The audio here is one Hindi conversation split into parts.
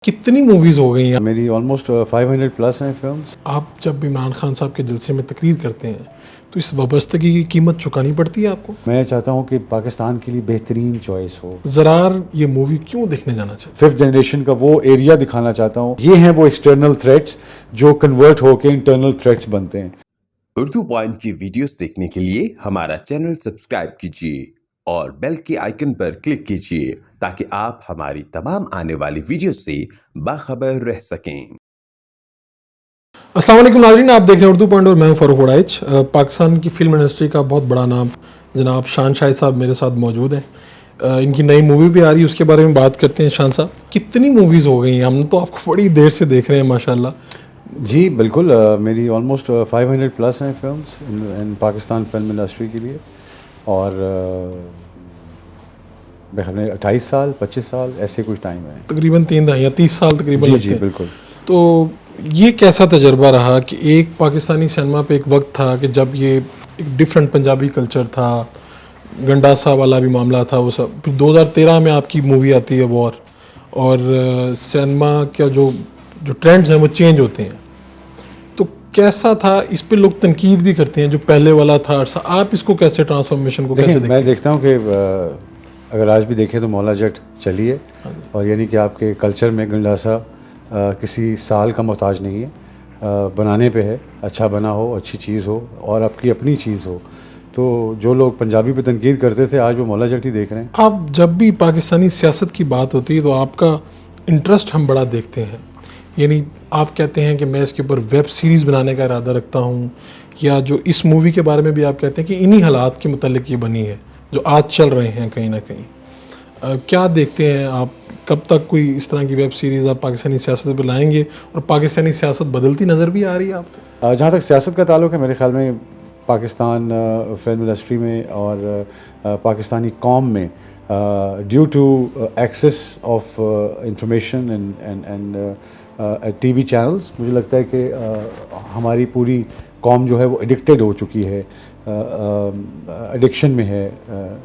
कितनी मूवीज हो गई हैं? मेरी ऑलमोस्ट 500 प्लस हैं फिल्म्स। आप जब इमरान खान साहब के जलसे में तकरीर करते हैं तो इस वाबस्तगी की कीमत चुकानी पड़ती है आपको? मैं चाहता हूँ कि पाकिस्तान के लिए बेहतरीन चॉइस हो। ज़रार ये मूवी क्यों देखने जाना चाहिए? फिफ्थ जनरेशन का वो एरिया दिखाना चाहता हूँ। ये हैं वो एक्सटर्नल थ्रेट्स जो कन्वर्ट होकर इंटरनल थ्रेट्स बनते हैं। उर्दू पॉइंट की वीडियोस देखने के लिए हमारा चैनल सब्सक्राइब कीजिए और बेल के आइकन पर क्लिक कीजिए ताकि आप हमारी तमाम आने वाली वीडियो से बाखबर रह सकें। अस्सलाम वालेकुम नाज़रीन, आप देख रहे हैं उर्दू पॉइंट और मैं हूं फ़ारूक वड़ाइच। पाकिस्तान की फ़िल्म इंडस्ट्री का बहुत बड़ा नाम जनाब शान शाहिद साहब मेरे साथ मौजूद हैं। इनकी नई मूवी भी आ रही है, उसके बारे में बात करते हैं। शान साहब, कितनी मूवीज़ हो गई हैं? हम तो आपको बड़ी देर से देख रहे हैं माशाल्लाह। जी बिल्कुल, मेरी ऑलमोस्ट 500 प्लस हैं films in Pakistan film industry के लिए। और मेरे ख्याल में 28 साल 25 साल ऐसे कुछ टाइम है। तकरीबन 3 दहाइयाँ 30 साल तकरीबन जी लगते जी हैं। बिल्कुल। तो ये कैसा तजर्बा रहा कि एक पाकिस्तानी सिनेमा पे एक वक्त था कि जब ये एक डिफरेंट पंजाबी कल्चर था, गंडासा वाला भी मामला था, वो सब। फिर 2013 में आपकी मूवी आती है वॉर, और सिनेमा का जो जो ट्रेंड्स हैं वो चेंज होते हैं। तो कैसा था? इस पे लोग तनकीद भी करते हैं जो पहले वाला था अरसा। आप इसको कैसे, ट्रांसफॉर्मेशन को कैसे देखिए, देखते मैं हैं? देखता हूँ कि अगर आज भी देखें तो मौला जट चली है। और यानी कि आपके कल्चर में गंडासा किसी साल का मोहताज नहीं है। बनाने पे है, अच्छा बना हो, अच्छी चीज़ हो और आपकी अपनी चीज़ हो। तो जो लोग पंजाबी पे तनकीद करते थे आज वो मौला जट ही देख रहे हैं। आप जब भी पाकिस्तानी सियासत की बात होती है तो आपका इंटरेस्ट हम बड़ा देखते हैं। यानी आप कहते हैं कि मैं इसके ऊपर वेब सीरीज़ बनाने का इरादा रखता हूँ, या जो इस मूवी के बारे में भी आप कहते हैं कि इन्हीं हालात के मुतालिक ये बनी है जो आज चल रहे हैं कहीं ना कहीं। क्या देखते हैं आप? कब तक कोई इस तरह की वेब सीरीज़ आप पाकिस्तानी सियासत पर लाएंगे, और पाकिस्तानी सियासत बदलती नज़र भी आ रही है आपको? जहाँ तक सियासत का ताल्लुक है, मेरे ख्याल में पाकिस्तान फिल्म इंडस्ट्री में और पाकिस्तानी कौम में due to access of information and TV channels, मुझे लगता है कि हमारी पूरी कौम जो है वो एडिक्टेड हो चुकी है, एडिक्शन में है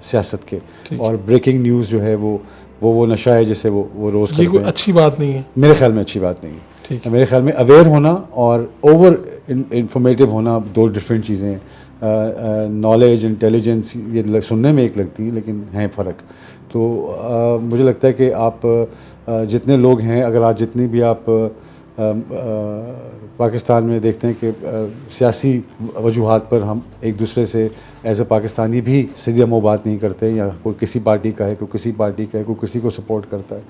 सियासत के। और ब्रेकिंग न्यूज़ जो है वो नशा है जिसे वो रोज़ ये करते कोई हैं। अच्छी बात नहीं है। मेरे ख्याल में अच्छी बात नहीं है। ठीक है। मेरे ख्याल में अवेयर होना और ओवर इंफॉर्मेटिव होना दो डिफरेंट चीज़ें हैं। नॉलेज, इंटेलिजेंस ये सुनने में एक लगती है लेकिन हैं फ़र्क। तो मुझे लगता है कि आप जितने लोग हैं, अगर आप जितनी भी आप पाकिस्तान में देखते हैं कि सियासी वजूहात पर हम एक दूसरे से एज ए पाकिस्तानी भी सीधे मुँह बात नहीं करते, या कोई किसी पार्टी का है, कोई किसी पार्टी का है, कोई किसी को सपोर्ट करता है।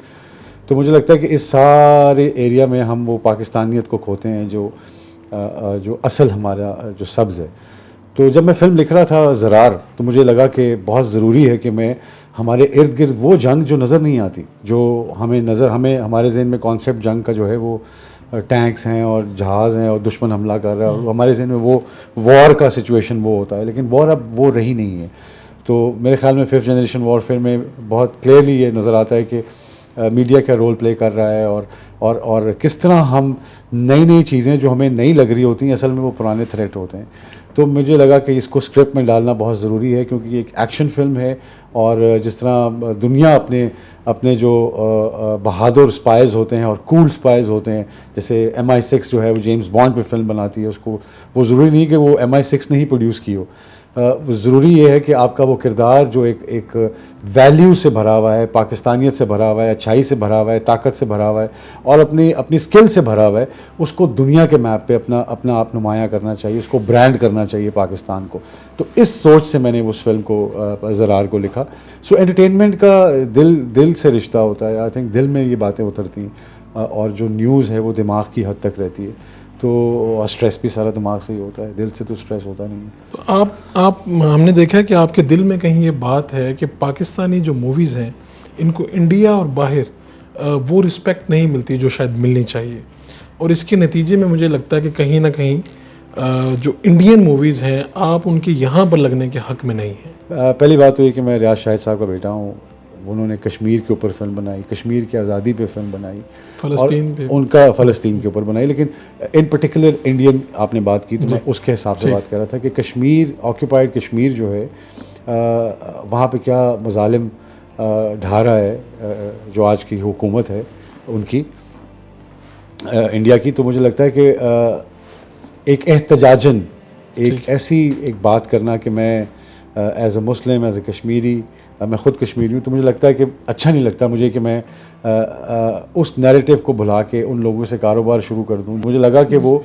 तो मुझे लगता है कि इस सारे एरिया में हम वो पाकिस्तानियत को खोते हैं जो असल हमारा जो सब्ज़ है। तो जब मैं फ़िल्म लिख रहा था ज़रार, तो मुझे लगा कि बहुत ज़रूरी है कि मैं हमारे इर्द गिर्द वो जंग जो नज़र नहीं आती, जो हमें हमारे जहन में कॉन्सेप्ट जंग का जो है वो टैंक्स हैं और जहाज़ हैं और दुश्मन हमला कर रहा है, और हमारे जहन में वो वॉर का सिचुएशन वो होता है। लेकिन वॉर अब वो रही नहीं है। तो मेरे ख्याल में फिफ्थ जनरेशन वॉरफेयर में बहुत क्लियरली ये नज़र आता है कि मीडिया क्या रोल प्ले कर रहा है, और किस तरह हम नई चीज़ें जो हमें नई लग रही होती हैं असल में वो पुराने थ्रेट होते हैं। तो मुझे लगा कि इसको स्क्रिप्ट में डालना बहुत ज़रूरी है, क्योंकि ये एक एक्शन फिल्म है। और जिस तरह दुनिया अपने जो बहादुर स्पाइज़ होते हैं और कूल स्पाइज़ होते हैं, जैसे MI6 जो है वो जेम्स बॉन्ड पे फिल्म बनाती है, उसको वो ज़रूरी नहीं कि वो MI6 ने ही प्रोड्यूस की हो। ज़रूरी ये है कि आपका वो किरदार जो एक वैल्यू से भरा हुआ है, पाकिस्तानियत से भरा हुआ है, अच्छाई से भरा हुआ है, ताकत से भरा हुआ है और अपनी स्किल से भरा हुआ है, उसको दुनिया के मैप पे अपना आप नुमायाँ करना चाहिए, उसको ब्रांड करना चाहिए पाकिस्तान को। तो इस सोच से मैंने उस फिल्म को ज़रार को लिखा। सो एंटरटेनमेंट का दिल से रिश्ता होता है। आई थिंक दिल में ये बातें उतरती हैं, और जो न्यूज़ है वो दिमाग की हद तक रहती है। तो स्ट्रेस भी सारा दिमाग से ही होता है, दिल से तो स्ट्रेस होता नहीं है। तो आप हमने देखा है कि आपके दिल में कहीं ये बात है कि पाकिस्तानी जो मूवीज़ हैं इनको इंडिया और बाहर वो रिस्पेक्ट नहीं मिलती जो शायद मिलनी चाहिए, और इसके नतीजे में मुझे लगता है कि कहीं ना कहीं जो इंडियन मूवीज़ हैं आप उनके यहाँ पर लगने के हक़ में नहीं हैं। पहली बात तो ये कि मैं रियाज शाहिद साहब का बेटा हूँ। उन्होंने कश्मीर के ऊपर फिल्म बनाई, कश्मीर की आज़ादी पे फिल्म बनाई, फ़लस्तीन पे, उनका फ़लस्तीन के ऊपर बनाई। लेकिन इन पर्टिकुलर इंडियन आपने बात की, तो मैं उसके हिसाब से बात कर रहा था कि कश्मीर, ऑक्यूपाइड कश्मीर जो है, वहाँ पे क्या मज़ालिम ढा रहा है जो आज की हुकूमत है उनकी, इंडिया की, तो मुझे लगता है कि एक एहतजाजन, एक ऐसी एक बात करना कि मैं as a Muslim, as a Kashmiri, मैं ख़ुद कश्मीरी हूँ, तो मुझे लगता है कि अच्छा नहीं लगता मुझे कि मैं उस नैरेटिव को भुला के उन लोगों से कारोबार शुरू कर दूँ। मुझे लगा कि वो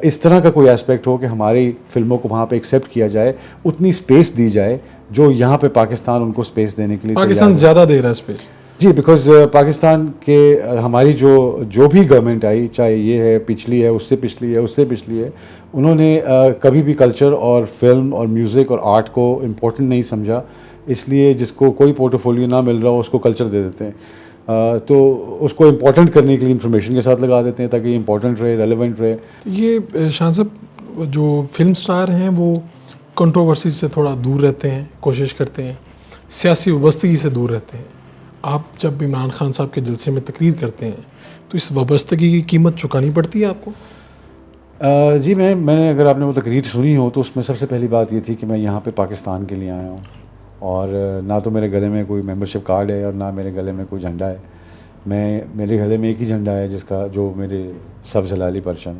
इस तरह का कोई एस्पेक्ट हो कि हमारी फ़िल्मों को वहाँ पे एक्सेप्ट किया जाए, उतनी स्पेस दी जाए जो यहाँ पे पाकिस्तान उनको स्पेस देने के लिए पाकिस्तान तैयार है। ज़्यादा दे रहा है स्पेस। जी, बिकॉज़ पाकिस्तान के हमारी जो भी गवर्नमेंट आई, चाहे ये है, पिछली है, उससे पिछली है, उससे पिछली है, उन्होंने कभी भी कल्चर और फिल्म और म्यूज़िक और आर्ट को इम्पोर्टेंट नहीं समझा। इसलिए जिसको कोई पोर्टफोलियो ना मिल रहा हो उसको कल्चर दे देते हैं। तो उसको इम्पोर्टेंट करने के लिए इंफॉर्मेशन के साथ लगा देते हैं ताकि इम्पोर्टेंट रहे, रेलेवेंट रहे। तो ये शान साहब, जो फिल्म स्टार हैं वो कंट्रोवर्सी से थोड़ा दूर रहते हैं, कोशिश करते हैं, सियासी वाबस्तगी से दूर रहते हैं। आप जब इमरान खान साहब के जलसे में तकरीर करते हैं तो इस वाबस्तगी की कीमत चुकानी पड़ती है आपको? जी, मैंने अगर आपने वो तकरीर सुनी हो तो उसमें सबसे पहली बात ये थी कि मैं यहाँ पे पाकिस्तान के लिए आया हूँ, और ना तो मेरे गले में कोई मेंबरशिप कार्ड है और ना मेरे गले में कोई झंडा है। मेरे गले में एक ही झंडा है जिसका जो मेरे सब्ज़ हलाली परचम।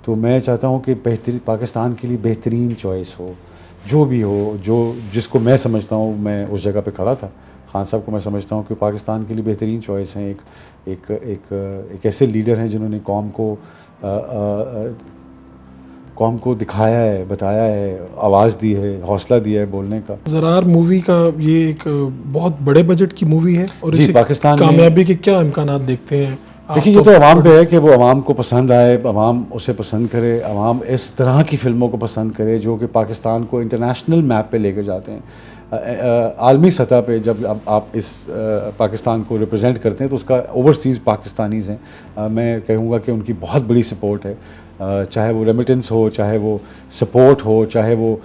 तो मैं चाहता हूँ कि बेहतरीन पाकिस्तान के लिए बेहतरीन चॉइस हो, जो भी हो, जिसको मैं समझता हूँ, मैं उस जगह पे खड़ा था। खान साहब को मैं समझता हूँ कि पाकिस्तान के लिए बेहतरीन चॉइस हैं। एक ऐसे लीडर हैं जिन्होंने कौम को दिखाया है, बताया है, आवाज़ दी है, हौसला दिया है बोलने का। ज़रार मूवी का ये एक बहुत बड़े बजट की मूवी है, और जी, इसे पाकिस्तान में कामयाबी के क्या इम्कानात देखते हैं आप? देखिए, ये तो अवाम पे है कि वो अवाम को पसंद आए, अवाम उसे पसंद करे, अवाम इस तरह की फ़िल्मों को पसंद करे जो कि पाकिस्तान को इंटरनेशनल मैप पे लेके जाते हैं। आलमी सतह पे जब आप इस पाकिस्तान को रिप्रेजेंट करते हैं तो उसका ओवरसीज़ पाकिस्तानीज़ हैं, मैं कहूँगा कि उनकी बहुत बड़ी सपोर्ट है। चाहे वो रेमिटेंस हो, चाहे वो सपोर्ट हो, चाहे वो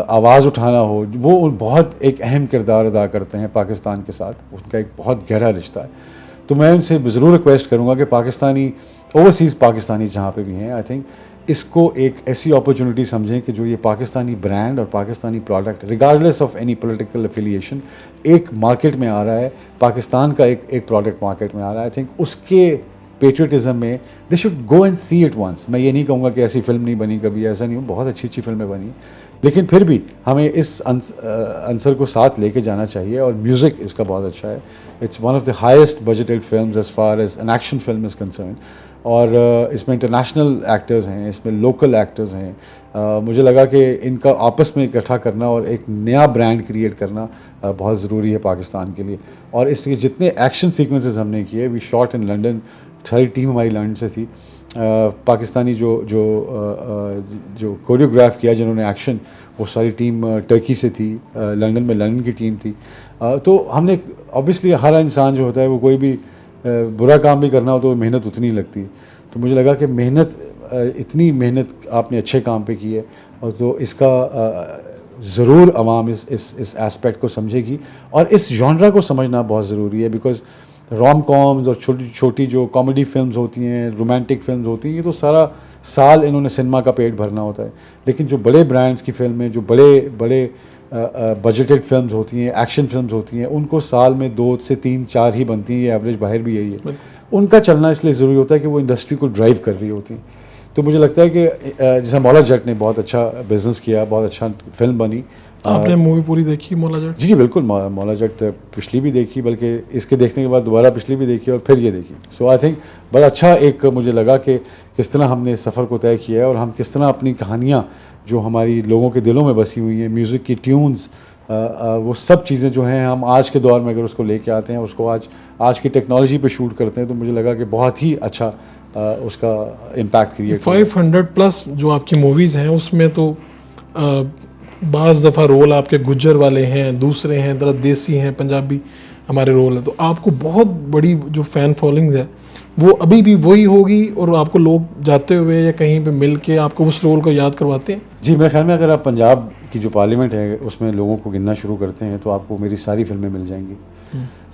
आवाज़ उठाना हो, वो बहुत एक अहम किरदार अदा करते हैं पाकिस्तान के साथ। उनका एक बहुत गहरा रिश्ता है। तो मैं उनसे ज़रूर रिक्वेस्ट करूँगा कि पाकिस्तानी, ओवरसीज़ पाकिस्तानी जहाँ पे भी हैं, आई थिंक इसको एक ऐसी अपॉर्चुनिटी समझें कि जो ये पाकिस्तानी ब्रांड और Pakistani product, regardless of any political affiliation, एक मार्केट में आ रहा है, पाकिस्तान का एक प्रोडक्ट मार्केट में आ रहा है। आई थिंक उसके पेट्रियटिज़म में they should go and see it once. मैं ये नहीं कहूँगा कि ऐसी फिल्म नहीं बनी कभी, ऐसा नहीं हो, बहुत अच्छी अच्छी फिल्में बनी, लेकिन फिर भी हमें इस आंसर को साथ लेके जाना चाहिए। और म्यूज़िक इसका बहुत अच्छा है। It's one of the highest budgeted films as far as an action film is concern. और इसमें इंटरनेशनल एक्टर्स हैं, इसमें लोकल एक्टर्स हैं। मुझे लगा कि इनका आपस में इकट्ठा करना और एक नया ब्रांड क्रिएट करना बहुत ज़रूरी है पाकिस्तान के लिए। और इसके जितने एक्शन सीक्वेंसेस हमने किए, वी शॉट इन लंदन, सारी टीम हमारी लंदन से थी। पाकिस्तानी जो कोरियोग्राफ किया जिन्होंने एक्शन, वो सारी टीम टर्की से थी, लंदन में लंदन की टीम थी। तो हमने ऑब्वियसली, हर इंसान जो होता है वो कोई भी बुरा काम भी करना हो तो मेहनत उतनी लगती है। तो मुझे लगा कि इतनी मेहनत आपने अच्छे काम पे की है, और तो इसका ज़रूर अवाम इस एस्पेक्ट को समझेगी। और इस जॉनरा को समझना बहुत ज़रूरी है, बिकॉज़ रोम कॉम्स और छोटी छोटी जो कॉमेडी फिल्म्स होती हैं, रोमांटिक फिल्म्स होती हैं, ये तो सारा साल इन्होंने सिनेमा का पेट भरना होता है। लेकिन जो बड़े ब्रांड्स की फिल्में, जो बड़े बजटेड फिल्म्स होती हैं, एक्शन फिल्म्स होती हैं, उनको साल में 2 से 3 4 ही बनती हैं। ये एवरेज बाहर भी यही है। उनका चलना इसलिए ज़रूरी होता है कि वो इंडस्ट्री को ड्राइव कर रही होती हैं। तो मुझे लगता है कि जैसे मौला जट ने बहुत अच्छा बिज़नेस किया, बहुत अच्छा फिल्म बनी। आपने मूवी पूरी देखी मौला जट? जी बिल्कुल, मौला जट पिछली भी देखी, बल्कि इसके देखने के बाद दोबारा पिछली भी देखी और फिर ये देखी। सो आई थिंक बड़ा अच्छा एक मुझे लगा कि किस तरह हमने इस सफ़र को तय किया है, और हम किस तरह अपनी कहानियाँ जो हमारी लोगों के दिलों में बसी हुई हैं, म्यूज़िक की ट्यून्स, वो सब चीज़ें जो हैं, हम आज के दौर में अगर उसको लेके आते हैं, उसको आज की टेक्नोलॉजी पे शूट करते हैं, तो मुझे लगा कि बहुत ही अच्छा उसका इम्पैक्ट क्रिएट। 500+ जो आपकी मूवीज़ हैं उसमें तो बाज़ दफ़ा रोल आपके गुज्जर वाले हैं, दूसरे हैं दरअसल देसी हैं, पंजाबी हमारे रोल है। तो आपको बहुत बड़ी जो फ़ैन फॉलोइंग है वो अभी भी वही होगी, और आपको लोग जाते हुए या कहीं पे मिल के आपको उस रोल को याद करवाते हैं? जी, मेरे ख्याल में अगर आप पंजाब की जो पार्लियामेंट है उसमें लोगों को गिनना शुरू करते हैं तो आपको मेरी सारी फिल्में मिल जाएंगी।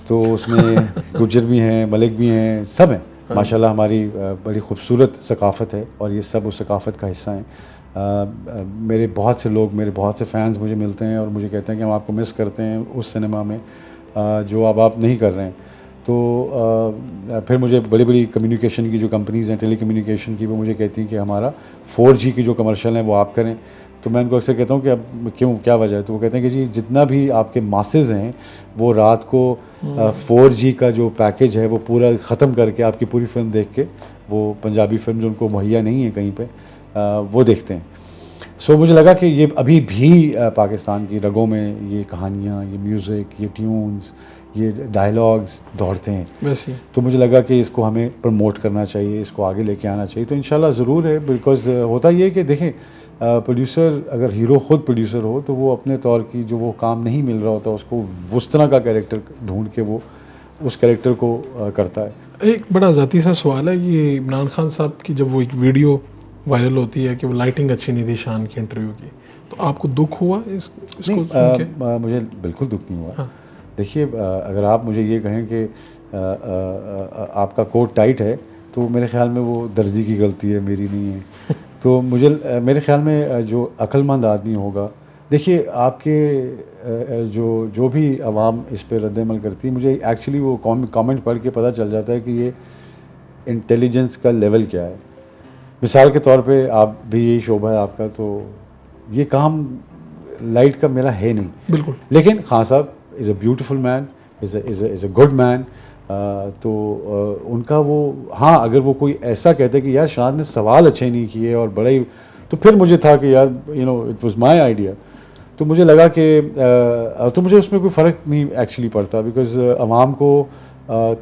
तो उसमें गुज्जर भी हैं, मलिक भी हैं, सब हैं। माशाल्लाह हमारी बड़ी खूबसूरत सकाफ़त है, और ये सब उस सकाफ़त का हिस्सा हैं। मेरे बहुत से लोग, मेरे बहुत से फ़ैन्स मुझे मिलते हैं और मुझे कहते हैं कि हम आपको मिस करते हैं उस सिनेमा में जो अब आप नहीं कर रहे हैं। तो फिर मुझे बड़ी बड़ी कम्युनिकेशन की जो कंपनीज़ हैं, टेली कम्युनिकेशन की, वो मुझे कहती हैं कि हमारा 4G की जो कमर्शियल हैं वो आप करें। तो मैं उनको अक्सर कहता हूँ कि अब क्यों, क्या वजह है? तो वो कहते हैं कि जी जितना भी आपके मासेस हैं वो रात को 4G का जो पैकेज है वो पूरा ख़त्म करके आपकी पूरी फिल्म देख के, वो पंजाबी फिल्म जो उनको मुहैया नहीं है कहीं पे, वो देखते हैं। सो मुझे लगा कि ये अभी भी पाकिस्तान की रगों में ये कहानियाँ, ये म्यूज़िक, ये ट्यून्स, ये डायलॉग्स दौड़ते हैं। वैसे ही। तो मुझे लगा कि इसको हमें प्रमोट करना चाहिए, इसको आगे लेके आना चाहिए। तो इंशाल्लाह ज़रूर है, बिकॉज़ होता ये है कि देखें, प्रोड्यूसर अगर हीरो खुद प्रोड्यूसर हो तो वो अपने तौर की जो वो काम नहीं मिल रहा होता उसको उस तरह का कैरेक्टर ढूंढ के वो उस कैरेक्टर को करता है। एक बड़ा ज़ाती सा सवाल है, ये इमरान खान साहब की जब वो एक वीडियो वायरल होती है कि वो लाइटिंग अच्छी नहीं थी शान की इंटरव्यू की, तो आपको दुख हुआ इसको नहीं, सुन के? मुझे बिल्कुल दुख नहीं हुआ। हाँ। देखिए, अगर आप मुझे ये कहें कि आपका कोट टाइट है तो मेरे ख्याल में वो दर्जी की गलती है, मेरी नहीं है। तो मुझे मेरे ख्याल में जो अक्लमंद आदमी होगा, देखिए आपके जो भी आवाम इस पर रद्द-ए-अमल करती है, मुझे एक्चुअली वो कमेंट पढ़ के पता चल जाता है कि ये इंटेलिजेंस का लेवल क्या है। मिसाल के तौर पे आप भी, यही शोभा है आपका, तो ये काम लाइट का मेरा है नहीं। बिल्कुल। लेकिन खान साहब is a beautiful man, is a good man. तो उनका वो, हाँ, अगर वो कोई ऐसा कहते कि यार शान ने सवाल अच्छे नहीं किए और बड़ा ही, तो फिर मुझे था कि यार इट वाज माय आइडिया। तो मुझे लगा कि तो मुझे उसमें कोई फ़र्क नहीं एक्चुअली पड़ता, बिकॉज़ आवाम को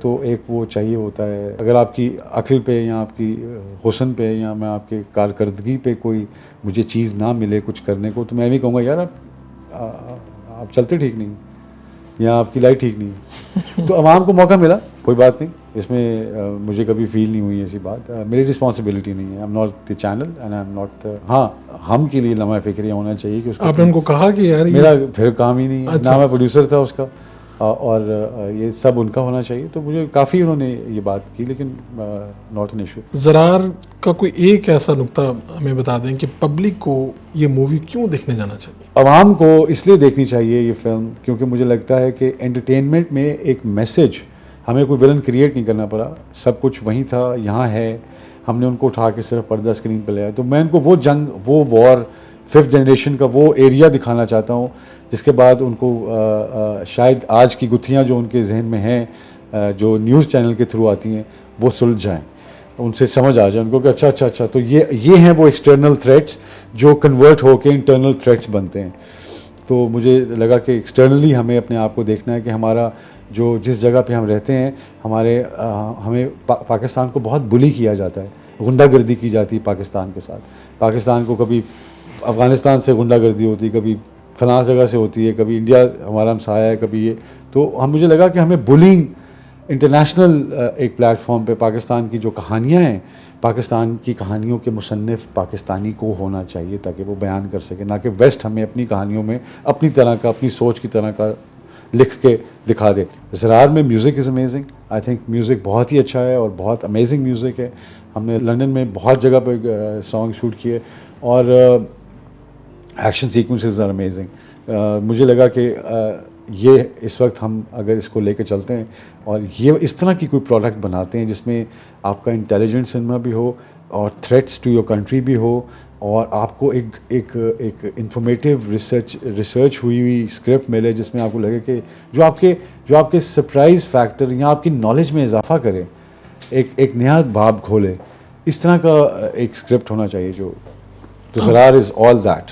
तो एक वो चाहिए होता है, अगर आपकी अक्ल पे या आपकी हुस्न पे या मैं आपके कारकर्दगी पे कोई मुझे चीज़ ना मिले कुछ करने को, तो मैं भी कहूँगा यार आप चलते ठीक नहीं या आपकी लाइट ठीक नहीं है। तो आवाम को मौका मिला, कोई बात नहीं, इसमें मुझे कभी फील नहीं हुई ऐसी बात। मेरी रिस्पॉन्सिबिलिटी नहीं है, I am not the channel and I am not. हाँ, हम के लिए लम्हा फ़िक्रिया होना चाहिए कि उसको, आपने उनको कहा कि यार मेरा फिर काम ही नहीं है। अच्छा। ना मैं प्रोड्यूसर था उसका, और ये सब उनका होना चाहिए। तो मुझे काफ़ी उन्होंने ये बात की, लेकिन नॉट एन इशू। ज़रार का कोई एक ऐसा नुक्ता हमें बता दें कि पब्लिक को ये मूवी क्यों देखने जाना चाहिए? आवाम को इसलिए देखनी चाहिए ये फिल्म क्योंकि मुझे लगता है कि एंटरटेनमेंट में एक मैसेज, हमें कोई विलन क्रिएट नहीं करना पड़ा, सब कुछ वहीं था, यहाँ है, हमने उनको उठा के सिर्फ पर्दा स्क्रीन पर ले आया। तो मैं उनको वो जंग, वो वॉर, 5th जनरेशन का वो एरिया दिखाना चाहता हूँ, जिसके बाद उनको शायद आज की गुत्थियाँ जो उनके जहन में हैं, जो न्यूज़ चैनल के थ्रू आती हैं, वो सुलझ जाएँ, उनसे समझ आ जाए उनको कि अच्छा तो ये हैं वो एक्सटर्नल थ्रेट्स जो कन्वर्ट होके इंटरनल थ्रेट्स बनते हैं। तो मुझे लगा कि एक्सटर्नली हमें अपने आप को देखना है कि हमारा जो जिस जगह पे हम रहते हैं, हमें पाकिस्तान को बहुत बुली किया जाता है, गुंडागर्दी की जाती है पाकिस्तान के साथ। पाकिस्तान को कभी अफ़गानिस्तान से गुंडागर्दी होती है, कभी फलां जगह से होती है, कभी इंडिया हमारा हमसाया है, कभी ये। तो मुझे लगा कि हमें बुलिंग इंटरनेशनल एक प्लेटफॉर्म पे पाकिस्तान की जो कहानियाँ हैं, पाकिस्तान की कहानियों के मुसन्निफ़ पाकिस्तानी को होना चाहिए ताकि वो बयान कर सके, ना कि वेस्ट हमें अपनी कहानियों में अपनी तरह का, अपनी सोच की तरह का लिख के दिखा दे। ज़रार में music is amazing, I think music बहुत ही अच्छा है और बहुत अमेजिंग म्यूज़िक है। हमने लंदन में बहुत जगह पे सॉन्ग शूट किए और एक्शन सीक्वेंसेस आर अमेजिंग। मुझे लगा कि ये इस वक्त हम अगर इसको लेके चलते हैं और ये इस तरह की कोई प्रोडक्ट बनाते हैं जिसमें आपका इंटेलिजेंट सिनेमा भी हो और थ्रेट्स टू योर कंट्री भी हो और आपको एक इंफॉर्मेटिव रिसर्च हुई स्क्रिप्ट मिले जिसमें आपको लगे कि जो आपके सरप्राइज फैक्टर या आपकी नॉलेज में इजाफा करे, एक नया बाब खोले, इस तरह का एक स्क्रिप्ट होना चाहिए जो ज़रार इज़ ऑल दैट।